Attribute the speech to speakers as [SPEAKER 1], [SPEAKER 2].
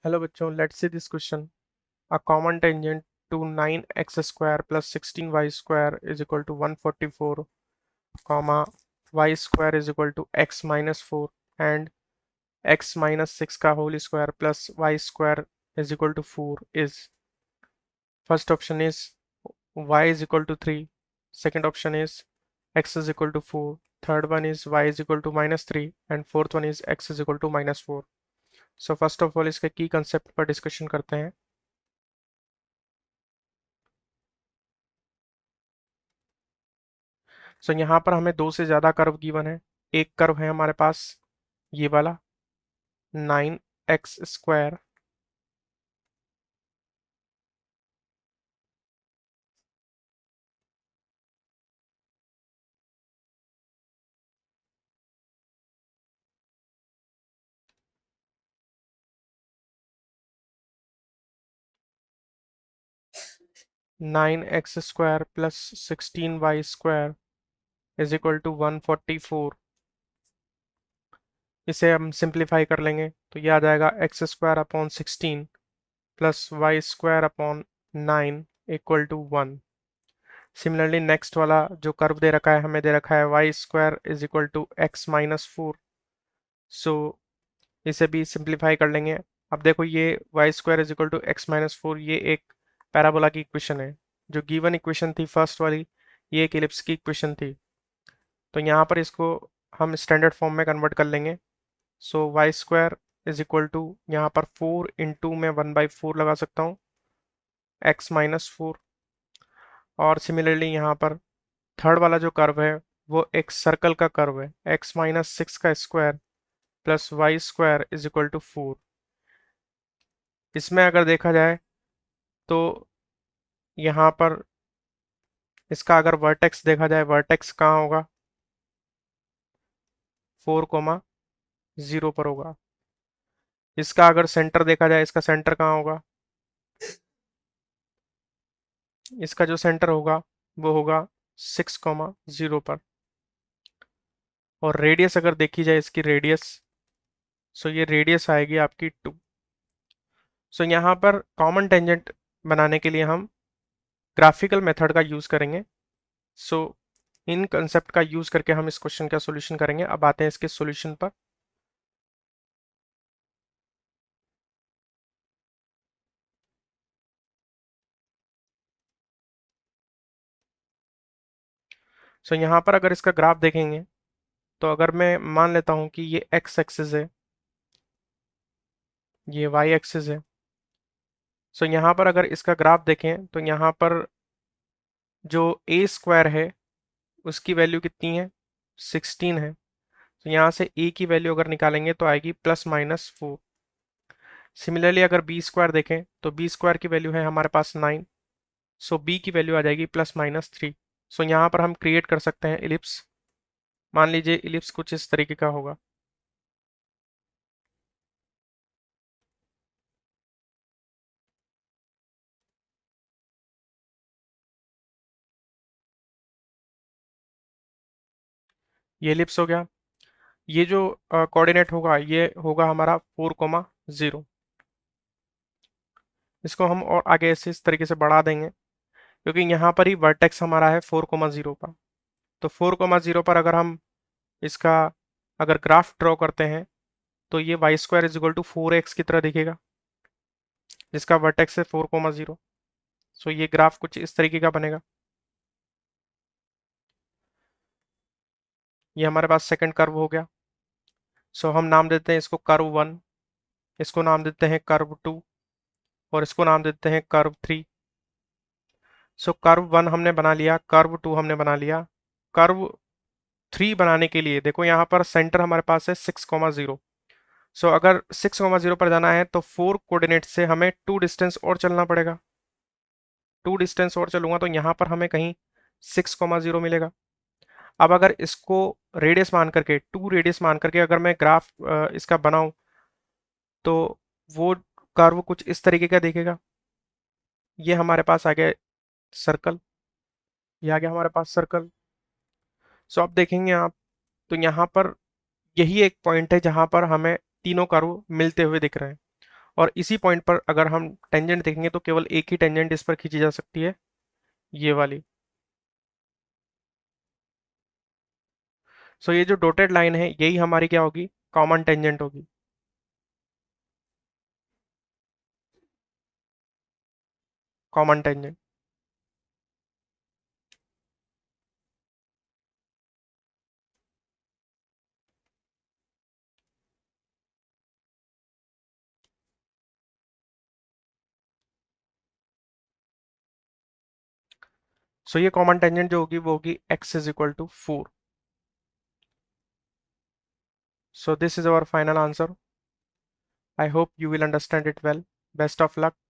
[SPEAKER 1] Hello बच्चों, let's see this question. A common tangent to 9x square plus 16y square is equal to 144 comma y square is equal to x minus 4 and x minus 6 का whole square plus y square is equal to 4 is. First option is y is equal to 3, second option is x is equal to 4, third one is y is equal to minus 3 and fourth one is x is equal to minus 4। So first of all इसके की concept पर discussion करते हैं। सो यहाँ पर हमें दो से ज़्यादा कर्व गिवन है। एक कर्व है हमारे पास ये वाला 9x square, 9x square plus 16y square is equal to 144। इसे हम सिंप्लीफाई कर लेंगे तो ये आ जाएगा X square upon 16 plus Y square upon 9 equal to 1। Similarly next वाला जो कर्व दे रखा है, हमें दे रखा है Y square is equal to X minus 4। So इसे भी सिंप्लीफाई कर लेंगे। अब देखो ये Y square is equal to X minus 4, ये एक पैराबोला की इक्वेशन है। जो गिवन इक्वेशन थी फर्स्ट वाली, ये एक इलिप्स की इक्वेशन थी। तो यहाँ पर इसको हम स्टैंडर्ड फॉर्म में कन्वर्ट कर लेंगे। So Y square is equal to, यहाँ पर 4 इंटू में 1/4 लगा सकता हूँ, एक्स माइनस 4। और सिमिलरली यहाँ पर थर्ड वाला जो कर्व है वो एक सर्कल का कर्व है, एक्स माइनस 6 का square plus Y square is equal to 4। इसमें अगर देखा जाए तो यहाँ पर इसका अगर वर्टेक्स देखा जाए, वर्टेक्स कहाँ होगा, 4,0 पर होगा। इसका अगर सेंटर देखा जाए, इसका सेंटर कहाँ होगा, इसका जो सेंटर होगा वो होगा 6,0 पर। और रेडियस अगर देखी जाए, इसकी रेडियस, सो ये रेडियस आएगी आपकी 2। सो यहाँ पर कॉमन टेंजेंट बनाने के लिए हम ग्राफिकल मेथड का यूज करेंगे। सो इन कंसेप्ट का यूज करके हम इस क्वेश्चन का सॉल्यूशन करेंगे। अब आते हैं इसके सॉल्यूशन पर। सो यहाँ पर अगर इसका ग्राफ देखेंगे तो अगर मैं मान लेता हूँ कि ये एक्स एक्सिस है, ये वाई एक्सिस है। सो यहाँ पर अगर इसका ग्राफ देखें तो यहाँ पर जो ए स्क्वायर है उसकी वैल्यू कितनी है, 16 है। तो यहाँ से ए की वैल्यू अगर निकालेंगे तो आएगी +-4। सिमिलरली अगर बी स्क्वायर देखें तो बी स्क्वायर की वैल्यू है हमारे पास 9। सो बी की वैल्यू आ जाएगी +-3। सो यहाँ पर हम क्रिएट कर सकते हैं इलिप्स। मान लीजिए इलिप्स कुछ इस तरीके का होगा। ये इलिप्स हो गया। ये जो कोऑर्डिनेट होगा ये होगा हमारा 4,0। इसको हम और आगे ऐसे इस तरीके से बढ़ा देंगे क्योंकि यहाँ पर ही वर्टेक्स हमारा है 4,0 पर। तो 4,0 पर अगर हम इसका अगर ग्राफ ड्रॉ करते हैं तो ये Y square is equal to 4x की तरह दिखेगा, जिसका वर्टेक्स है 4,0। सो ये ग्राफ कुछ इस तरीके का बनेगा। ये हमारे पास सेकंड कर्व हो गया। सो हम नाम देते हैं इसको कर्व 1, इसको नाम देते हैं कर्व 2 और इसको नाम देते हैं कर्व 3। सो कर्व 1 हमने बना लिया, कर्व 2 हमने बना लिया। कर्व 3 बनाने के लिए देखो यहाँ पर सेंटर हमारे पास है 6,0। सो अगर 6,0 पर जाना है तो 4 कोऑर्डिनेट से हमें 2 डिस्टेंस और चलना पड़ेगा। 2 डिस्टेंस और चलूंगा तो यहाँ पर हमें कहीं 6,0 मिलेगा। अब अगर इसको रेडियस मान करके, 2 रेडियस मान करके अगर मैं ग्राफ इसका बनाऊं तो वो कर्व कुछ इस तरीके का दिखेगा। ये हमारे पास आ गया सर्कल, ये आ गया हमारे पास सर्कल। सो अब देखेंगे आप तो यहाँ पर यही एक पॉइंट है जहां पर हमें तीनों कर्व मिलते हुए दिख रहे हैं। और इसी पॉइंट पर अगर हम टेंजेंट देखेंगे तो केवल एक ही टेंजेंट इस पर खींची जा सकती है, ये वाली। सो ये जो डॉटेड लाइन है यही हमारी क्या होगी, कॉमन टेंजेंट होगी। Common tangent. सो ये कॉमन टेंजेंट जो होगी वो होगी x is equal to 4। So this is our final answer. I hope you will understand it well. Best of luck.